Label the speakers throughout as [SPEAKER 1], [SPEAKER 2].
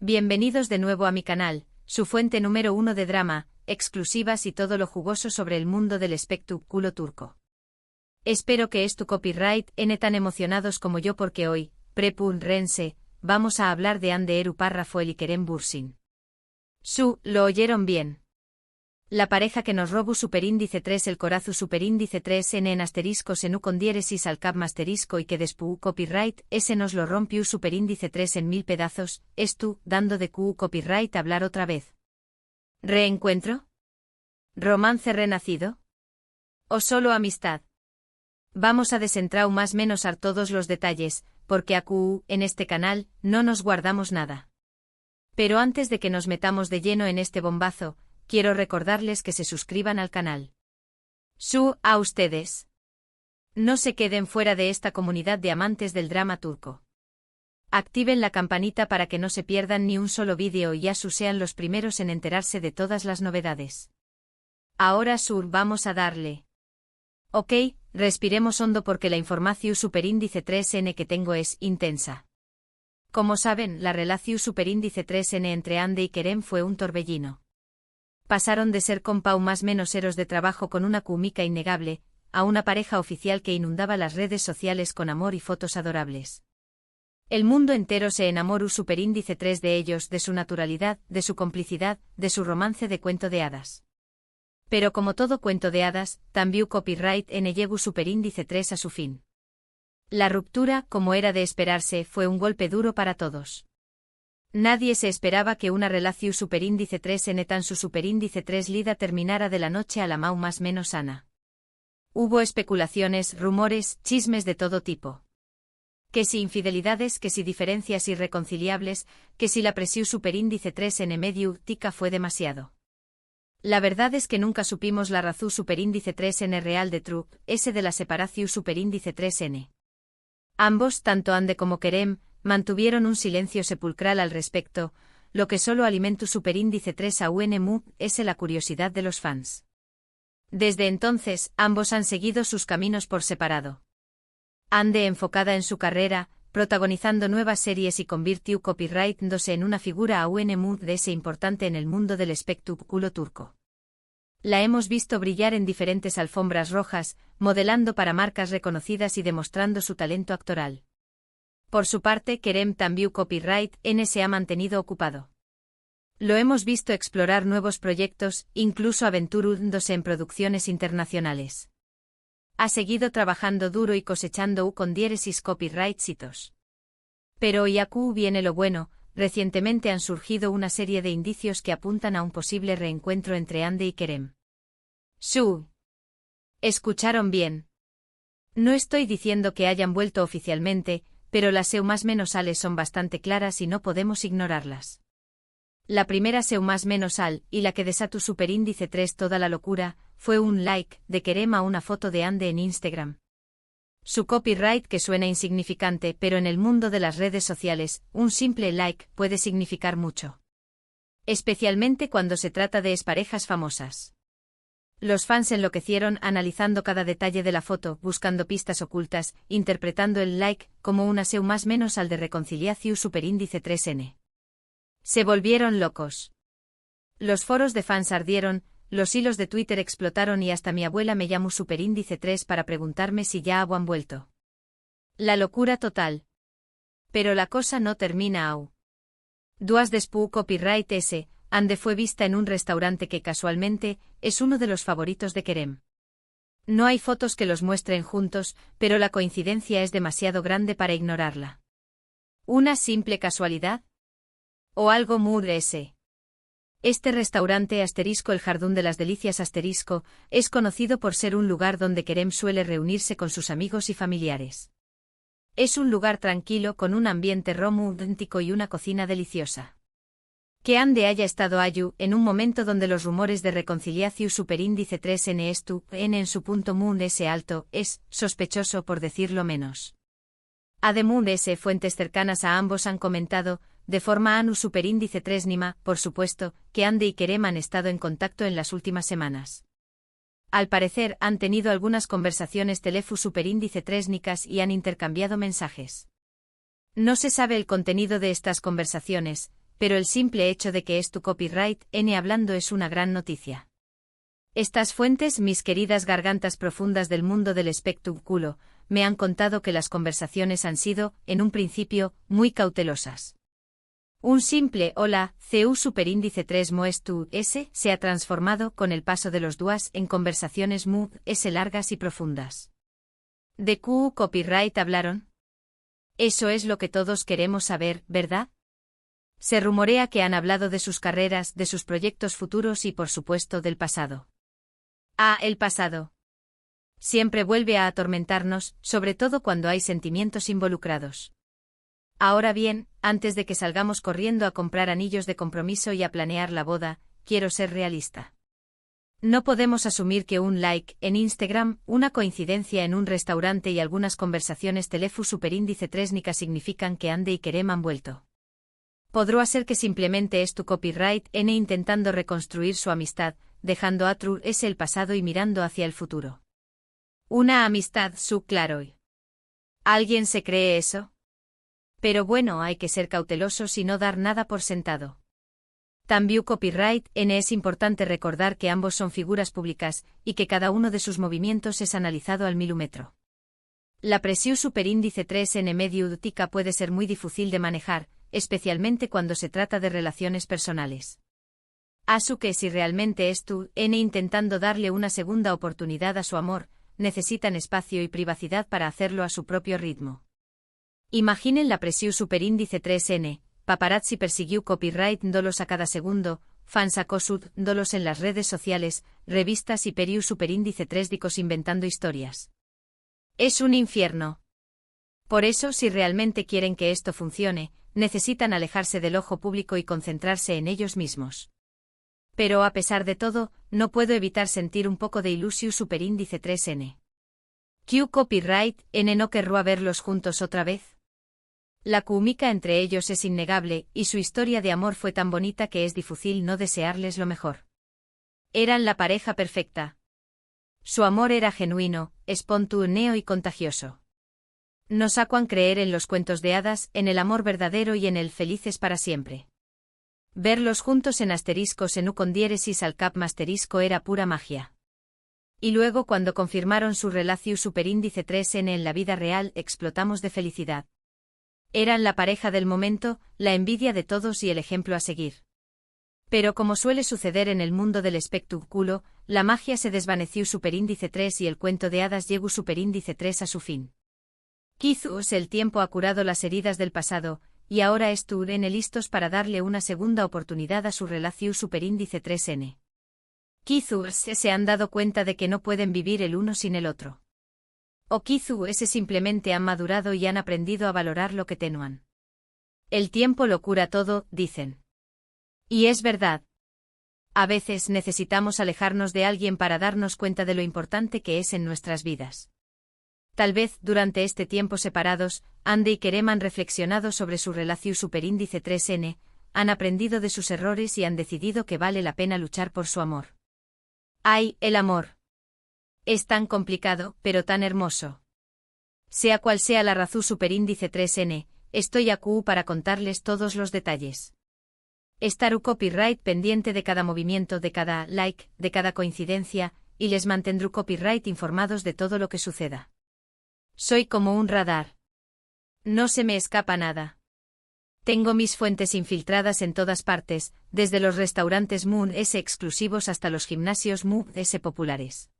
[SPEAKER 1] Bienvenidos de nuevo a mi canal, su fuente número 1 de drama, exclusivas y todo lo jugoso sobre el mundo del espectáculo turco. Espero que es tu copyright N tan emocionados como yo porque hoy, Prepun Rense, vamos a hablar de Hande Eru Parrafoel y Kerem Bürsin. Lo oyeron bien. La pareja que nos robó superíndice 3 el corazu superíndice 3 n en asterisco senu con diéresis al cap asterisco y que despu copyright ese nos lo rompió superíndice 3 en 1000 pedazos, es tú, dando de Q copyright hablar otra vez. ¿Reencuentro? ¿Romance renacido? ¿O solo amistad? Vamos a desentrar más menos a todos los detalles, porque en este canal, no nos guardamos nada. Pero antes de que nos metamos de lleno en este bombazo, quiero recordarles que se suscriban al canal. A ustedes. No se queden fuera de esta comunidad de amantes del drama turco. Activen la campanita para que no se pierdan ni un solo vídeo y ya sean los primeros en enterarse de todas las novedades. Ahora vamos a darle. Ok, respiremos hondo porque la información superíndice 3n que tengo es intensa. Como saben, la relación superíndice 3n entre Hande y Kerem fue un torbellino. Pasaron de ser compau más menos eros de trabajo con una química innegable, a una pareja oficial que inundaba las redes sociales con amor y fotos adorables. El mundo entero se enamoró superíndice 3 de ellos, de su naturalidad, de su complicidad, de su romance de cuento de hadas. Pero como todo cuento de hadas, también copyright en llegó superíndice 3 a su fin. La ruptura, como era de esperarse, fue un golpe duro para todos. Nadie se esperaba que una relación superíndice 3 n tan su superíndice 3 lida terminara de la noche a la mau más menos sana. Hubo especulaciones, rumores, chismes de todo tipo. Que si infidelidades, que si diferencias irreconciliables, que si la presión superíndice 3 n medio tica fue demasiado. La verdad es que nunca supimos la razón superíndice 3 n real de Truk, ese de la separación superíndice 3 n. Ambos, tanto Hande como Kerem, mantuvieron un silencio sepulcral al respecto, lo que solo alimentó superíndice 3 a UNMU, es la curiosidad de los fans. Desde entonces, ambos han seguido sus caminos por separado. Hande enfocada en su carrera, protagonizando nuevas series y convirtió copyright-dándose en una figura a UNMU de ese importante en el mundo del espectáculo turco. La hemos visto brillar en diferentes alfombras rojas, modelando para marcas reconocidas y demostrando su talento actoral. Por su parte, Kerem también copyright N se ha mantenido ocupado. Lo hemos visto explorar nuevos proyectos, incluso aventurándose en producciones internacionales. Ha seguido trabajando duro y cosechando con diéresis copyright hitos. Pero hoy viene lo bueno, recientemente han surgido una serie de indicios que apuntan a un posible reencuentro entre Hande y Kerem. ¿Escucharon bien? No estoy diciendo que hayan vuelto oficialmente, pero las más menos sales son bastante claras y no podemos ignorarlas. La primera más menos al, y la que desató superíndice 3 toda la locura, fue un like de Kerem a una foto de Hande en Instagram. Su copyright que suena insignificante, pero en el mundo de las redes sociales, un simple like puede significar mucho. Especialmente cuando se trata de exparejas famosas. Los fans enloquecieron analizando cada detalle de la foto, buscando pistas ocultas, interpretando el like como una más menos al de reconciliación superíndice 3n. Se volvieron locos. Los foros de fans ardieron, los hilos de Twitter explotaron y hasta mi abuela me llamó superíndice 3 para preguntarme si ya han vuelto. La locura total. Pero la cosa no termina aún. Duas despu copyright ese, Hande fue vista en un restaurante que casualmente, es uno de los favoritos de Kerem. No hay fotos que los muestren juntos, pero la coincidencia es demasiado grande para ignorarla. ¿Una simple casualidad? ¿O algo muy ese? Este restaurante asterisco el Jardín de las Delicias asterisco, es conocido por ser un lugar donde Kerem suele reunirse con sus amigos y familiares. Es un lugar tranquilo con un ambiente romántico y una cocina deliciosa. Que Hande haya estado en un momento donde los rumores de reconciliación superíndice 3n en su punto mun ese alto, es sospechoso por decirlo menos. Además fuentes cercanas a ambos han comentado, de forma anu superíndice 3 nima, por supuesto, que Hande y Kerem han estado en contacto en las últimas semanas. Al parecer han tenido algunas conversaciones telefu superíndice 3 nicas y han intercambiado mensajes. No se sabe el contenido de estas conversaciones, pero el simple hecho de que es tu copyright N hablando es una gran noticia. Estas fuentes, mis queridas gargantas profundas del mundo del espectáculo, me han contado que las conversaciones han sido, en un principio, muy cautelosas. Un simple hola, CU superíndice 3 moes tu S se ha transformado con el paso de los días en conversaciones mu S largas y profundas. ¿De Q copyright hablaron? Eso es lo que todos queremos saber, ¿verdad? Se rumorea que han hablado de sus carreras, de sus proyectos futuros y por supuesto del pasado. Ah, el pasado. Siempre vuelve a atormentarnos, sobre todo cuando hay sentimientos involucrados. Ahora bien, antes de que salgamos corriendo a comprar anillos de compromiso y a planear la boda, quiero ser realista. No podemos asumir que un like en Instagram, una coincidencia en un restaurante y algunas conversaciones Telefu superíndice 3 nica significan que Ande y Kerem han vuelto. Podrá ser que simplemente es tu copyright N intentando reconstruir su amistad, dejando atrás ese el pasado y mirando hacia el futuro. Una amistad su claro. ¿Alguien se cree eso? Pero bueno, hay que ser cautelosos y no dar nada por sentado. También copyright N es importante recordar que ambos son figuras públicas y que cada uno de sus movimientos es analizado al milímetro. La presión superíndice 3 N mediútica puede ser muy difícil de manejar, especialmente cuando se trata de relaciones personales. Asu que si realmente es tú, N intentando darle una segunda oportunidad a su amor, necesitan espacio y privacidad para hacerlo a su propio ritmo. Imaginen la presión superíndice 3N, paparazzi persiguió copyright dolos a cada segundo, fans acosud dolos en las redes sociales, revistas y periu superíndice 3 dicos inventando historias. Es un infierno. Por eso, si realmente quieren que esto funcione, necesitan alejarse del ojo público y concentrarse en ellos mismos. Pero a pesar de todo, no puedo evitar sentir un poco de ilusión superíndice 3N. ¿Q copyright N no querrá verlos juntos otra vez? La química entre ellos es innegable, y su historia de amor fue tan bonita que es difícil no desearles lo mejor. Eran la pareja perfecta. Su amor era genuino, espontáneo y contagioso. Nos hacuan creer en los cuentos de hadas, en el amor verdadero y en el felices para siempre. Verlos juntos en asteriscos en U con diéresis al cap asterisco era pura magia. Y luego cuando confirmaron su relación superíndice 3N en la vida real explotamos de felicidad. Eran la pareja del momento, la envidia de todos y el ejemplo a seguir. Pero como suele suceder en el mundo del espectáculo, la magia se desvaneció superíndice 3 y el cuento de hadas llegó superíndice 3 a su fin. Quizás el tiempo ha curado las heridas del pasado, y ahora están listos para darle una segunda oportunidad a su relación superíndice 3N. Quizás se han dado cuenta de que no pueden vivir el uno sin el otro. O quizás simplemente han madurado y han aprendido a valorar lo que tenían. El tiempo lo cura todo, dicen. Y es verdad. A veces necesitamos alejarnos de alguien para darnos cuenta de lo importante que es en nuestras vidas. Tal vez, durante este tiempo separados, Ande y Kerem han reflexionado sobre su relación superíndice 3N, han aprendido de sus errores y han decidido que vale la pena luchar por su amor. ¡Ay, el amor! Es tan complicado, pero tan hermoso. Sea cual sea la razón superíndice 3N, estoy aquí para contarles todos los detalles. Estaré copyright pendiente de cada movimiento, de cada like, de cada coincidencia, y les mantendré copyright informados de todo lo que suceda. Soy como un radar. No se me escapa nada. Tengo mis fuentes infiltradas en todas partes, desde los restaurantes Moon S exclusivos hasta los gimnasios Moon S populares.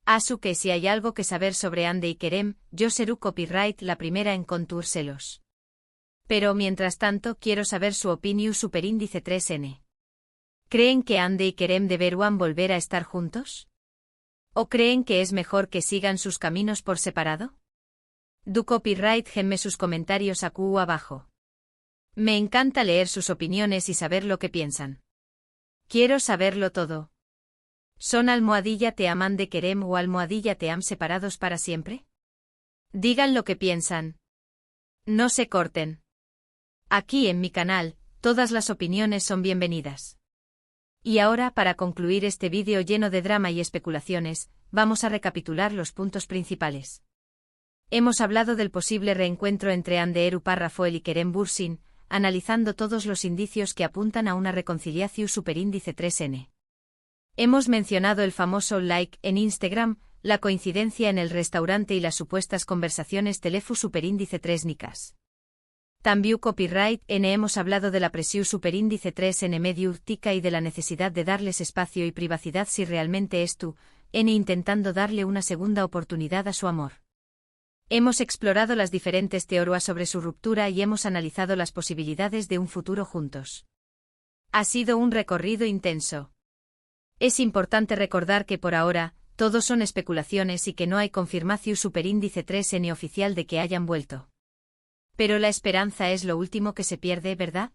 [SPEAKER 1] Asu que si hay algo que saber sobre Ande y Kerem, yo seré copyright la primera en contárselos. Pero mientras tanto quiero saber su opinión superíndice 3N. ¿Creen que Ande y Kerem deberán volver a estar juntos? ¿O creen que es mejor que sigan sus caminos por separado? Du copyright genme sus comentarios aquí abajo. Me encanta leer sus opiniones y saber lo que piensan. Quiero saberlo todo. ¿Son almohadilla te aman de Kerem o almohadilla te am separados para siempre? Digan lo que piensan. No se corten. Aquí en mi canal, todas las opiniones son bienvenidas. Y ahora, para concluir este vídeo lleno de drama y especulaciones, vamos a recapitular los puntos principales. Hemos hablado del posible reencuentro entre Ande Eru Parrafoel y Kerem Bürsin, analizando todos los indicios que apuntan a una reconciliación superíndice 3N. Hemos mencionado el famoso like en Instagram, la coincidencia en el restaurante y las supuestas conversaciones telefu superíndice 3 nicas. También copyright N hemos hablado de la presión superíndice 3N medio tica y de la necesidad de darles espacio y privacidad si realmente es tú, N intentando darle una segunda oportunidad a su amor. Hemos explorado las diferentes teorías sobre su ruptura y hemos analizado las posibilidades de un futuro juntos. Ha sido un recorrido intenso. Es importante recordar que por ahora, todos son especulaciones y que no hay confirmación superíndice 3N oficial de que hayan vuelto. Pero la esperanza es lo último que se pierde, ¿verdad?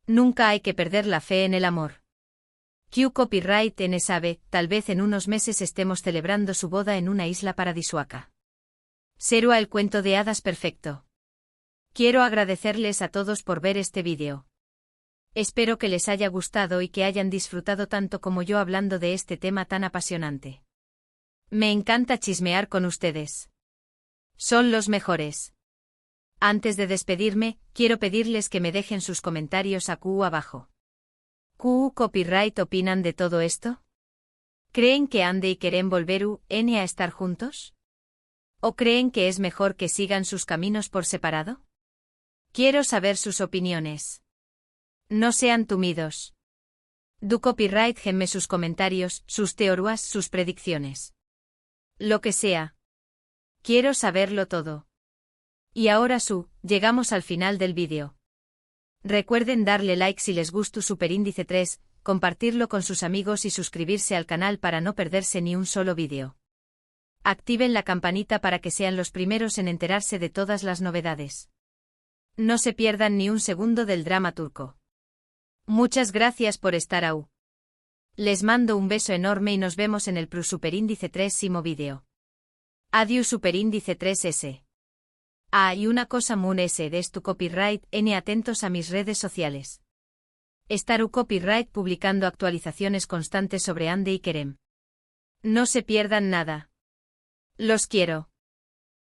[SPEAKER 1] Nunca hay que perder la fe en el amor. Q Copyright N sabe, tal vez en unos meses estemos celebrando su boda en una isla paradisuaca. Será el cuento de hadas perfecto. Quiero agradecerles a todos por ver este vídeo. Espero que les haya gustado y que hayan disfrutado tanto como yo hablando de este tema tan apasionante. Me encanta chismear con ustedes. Son los mejores. Antes de despedirme, quiero pedirles que me dejen sus comentarios a Q abajo. ¿Q Copyright opinan de todo esto? ¿Creen que Ande y Kerem volver a estar juntos? ¿O creen que es mejor que sigan sus caminos por separado? Quiero saber sus opiniones. No sean tímidos. Du Copyright genme sus comentarios, sus teorías, sus predicciones. Lo que sea. Quiero saberlo todo. Y ahora llegamos al final del vídeo. Recuerden darle like si les gustó Superíndice 3, compartirlo con sus amigos y suscribirse al canal para no perderse ni un solo vídeo. Activen la campanita para que sean los primeros en enterarse de todas las novedades. No se pierdan ni un segundo del drama turco. Muchas gracias por estar ahí. Les mando un beso enorme y nos vemos en el Superíndice 3 vídeo. Adiós Superíndice 3S. Y una cosa muy es tu copyright N atentos a mis redes sociales. Estar copyright publicando actualizaciones constantes sobre Ande y Kerem. No se pierdan nada. Los quiero.